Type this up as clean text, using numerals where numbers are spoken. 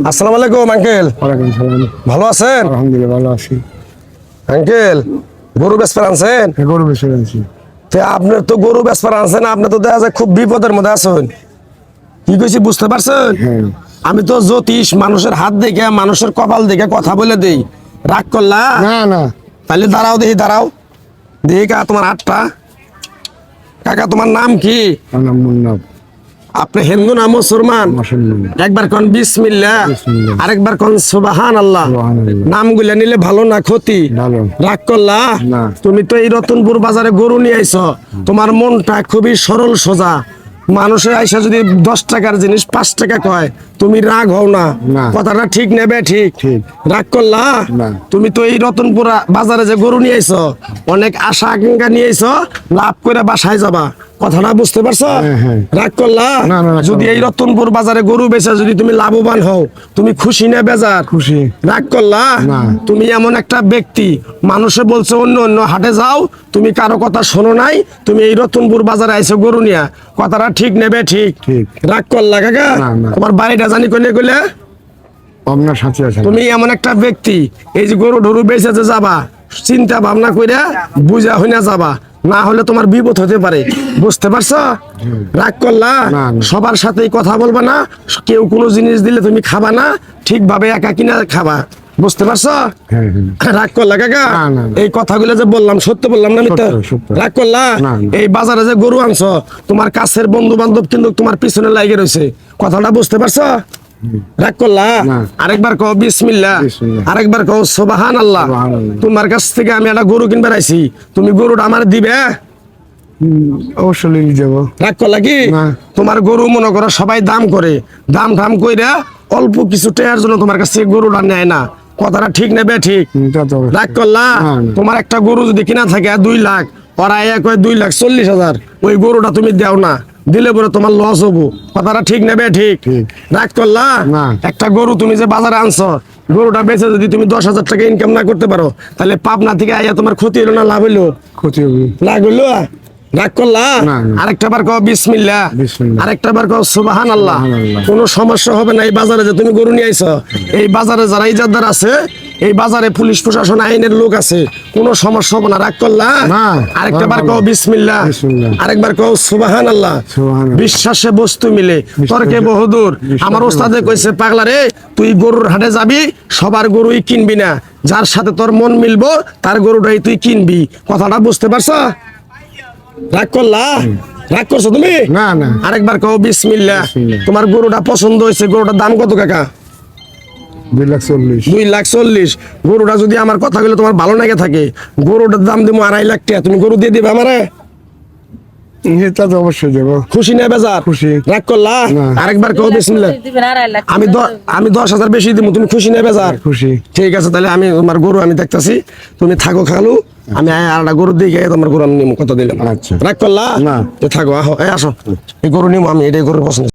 আসসালামু আলাইকুম আঙ্কেল। ওয়ালাইকুম সালাম। ভালো আছেন? আলহামদুলিল্লাহ ভালো আছি। আঙ্কেল গরু বেচতে আনছেন? গরু বেশি আছি। তো আপনার তো গরু বেচতে আনছেন, আপনি তো দেখা যায় খুব বিপদের মধ্যে আছেন। কি কইছি বুঝতে পারছেন? হ্যাঁ। আমি তো জ্যোতিষ, মানুষের হাত দেখে মানুষের কপাল দেখে কথা বলে দেই। রাগ করলা? না না, তাহলে দাঁড়াও, দেখি দাঁড়াও, দেখি কা তোমার হাতটা। কাকা তোমার নাম কি? আমার নাম মুন্নাব। আপনি হিন্দু না মুসলমান? মুসলমান। একবার কোন বিসমিল্লাহ, বিসমিল্লাহ। আরেকবার কোন সুবহানাল্লাহ। সুবহানাল্লাহ। নামগুলা নিলে ভালো না ক্ষতি? ভালো। রাগ করলা? না। তুমি তো এই রতনপুর বাজারে গরু নিয়ে আইছো, তোমার মনটা খুবই সরল সোজা। মানুষের আইসা যদি 10 টাকার জিনিস 5 টাকা কয়, তুমি রাগ হও না? না। কথাটা ঠিক নেবে? ঠিক। ঠিক। রাগ করলা? না। তুমি তো এই রতনপুর বাজারে যে গরু নিয়ে আইছো, অনেক আশা আকাঙ্ক্ষা নিয়ে আইছো, লাভ করে বাসায় যাবা। কথাটা বুঝতে পারছো? হ্যাঁ, হ্যাঁ। রাগ করলা? না, না, রাগ যদি করবো এই না। রতনপুর বাজারে গরু বেচে যদি তুমি লাভবান হও, তুমি খুশি না বেজার? খুশি। রাগ করলা? না। তুমি এমন একটা ব্যক্তি, মানুষে বলছে অন্য অন্য হাটে যাও, তুমি কারো কথা শোনো নাই, তুমি এই রতনপুর বাজারে আইছো গরু নিয়া। কথাটা ঠিক নেবে? ঠিক। ঠিক। রাগ করলা কাকা? না, না। তোমার বাড়িটা জানি কইলে কইলে? আপনার সাথে আছে। তুমি এমন একটা ব্যক্তি, এই যে গরু ঢরু বেচে যে যাবা, চিন্তা ভাবনা কইরা বুঝা হইনা যাবা, না হলে তোমার বিপদ হতে পারে। বুঝতে পারছো? রাগ করলা? না, না। সবার সাথেই কথা বলবা না, কেউ কোনো জিনিস দিলে তুমি খাবা না, ঠিকভাবে একা কিনা খাবা। বুঝতে পারছো? হ্যাঁ, হ্যাঁ। রাগ করলা কাকা? না, না, না। এই কথাগুলো যে বললাম সত্য বললাম না মিথ্যা? সত্য, সত্য। রাগ করলা? না, না। এই বাজারে যে গরু আনছো, তোমার কাছের বন্ধু বান্ধব কিন্তু তোমার পিছনে লাগে রয়েছে। কথাটা বুঝতে পারছো? রাগ করলা? না। আরেকবার কও বিসমিল্লাহ, বিসমিল্লাহ। আরেকবার কও সুবহানাল্লাহ। সুবহানাল্লাহ। তোমার কাছ থেকে আমি একটা গরু কিনবার আইছি, তুমি গরুটা আমার দিবে? অবশ্যই নিয়ে যাবো। রাগ করলা কি? না। তোমার গরু মনে করো সবাই দাম করে, দাম ঠাম কইরা অল্প কিছু টাকার জন্য তোমার কাছ থেকে গরুটা নেয় না। কথাটা ঠিক নেবে? ঠিক। তা তো অবশ্যই। রাগ করলা? না, না। তোমার একটা গরু যদি কিনা থাকে 2 লাখ, ওরা এক হয় 2,40,000, ওই গরুটা তুমি দাও না, দিলে পরে তোমার লস হবো। কথাটা ঠিক নেবে? ঠিক। ঠিক। রাগ করলা? না। একটা গরু তুমি যে বাজারে আনছো, গরুটা বেচে যদি তুমি 10,000 টাকা ইনকাম না করতে পারো, তাহলে পাবনা থেকে আইয়া তোমার ক্ষতি হলো না লাভ হইলো? ক্ষতি হবে। লাভ হইলো? রাগ করলা? না, না। আরেকটা বার কও বিসমিল্লাহ, বিসমিল্লাহ। আরেকটা বার কও সুবহানাল্লাহ। সুবহানাল্লাহ। কোনো সমস্যা হবে না। এই বাজারে যে তুমি গরু নিয়ে আইছো, এই বাজারে যারা ইজারদার আছে, এই বাজারে পুলিশ প্রশাসন আইনের লোক আছে, কোনো সমস্যা হবে না। রাগ করলা? না। আরেকটা বার কও বিসমিল্লাহ, বিসমিল্লাহ। আরেকবার কও সুবহানাল্লাহ। সুবহানাল্লাহ। বিশ্বাসে বস্তু মিলে, তর্কে বহুদূর। আমার ওস্তাদে কইছে, পাগলা রে, তুই গরুর হাটে যাবি, সবার গরুই কিনবি না, যার সাথে তোর মন মিলবো তার গরুটাই তুই কিনবি। কথাটা বুঝতে পারছো? রাগ করলা? রাগ করছো তুমি? না, না। আরেকবার কও বিসমিল্লাহ। বিসমিল্লাহ। তোমার গরুটা পছন্দ হয়েছে, গরুটার দাম কত কাকা? 2,40,000। 2,40,000। গরুটা যদি আমার কথাগুলো তোমার ভালো লাগে থাকে, গরুটার দাম দিব 2.5 লাখ টাকা, তুমি গরু দিয়ে দিবে আমারে? তা তো অবশ্যই দেবো। খুশি না বেজার? খুশি। রাগ করলা? না। আরেকবার কও বিসমিল্লাহ। আমি 10,000 বেশি দিব, তুমি খুশি না বেজার? খুশি। ঠিক আছে, তাহলে আমি তোমার গরু আমি দেখতাছি, তুমি থাকো খালু, আমি আর একটা গরু দিয়ে গিয়ে তোমার গরু আমি নিমু। কত দিলাম? আচ্ছা। রাগ করলা? না। তো থাকো, আসো, এই আসো, এই গরু নিমু আমি, এটাই গরুর পছন্দ।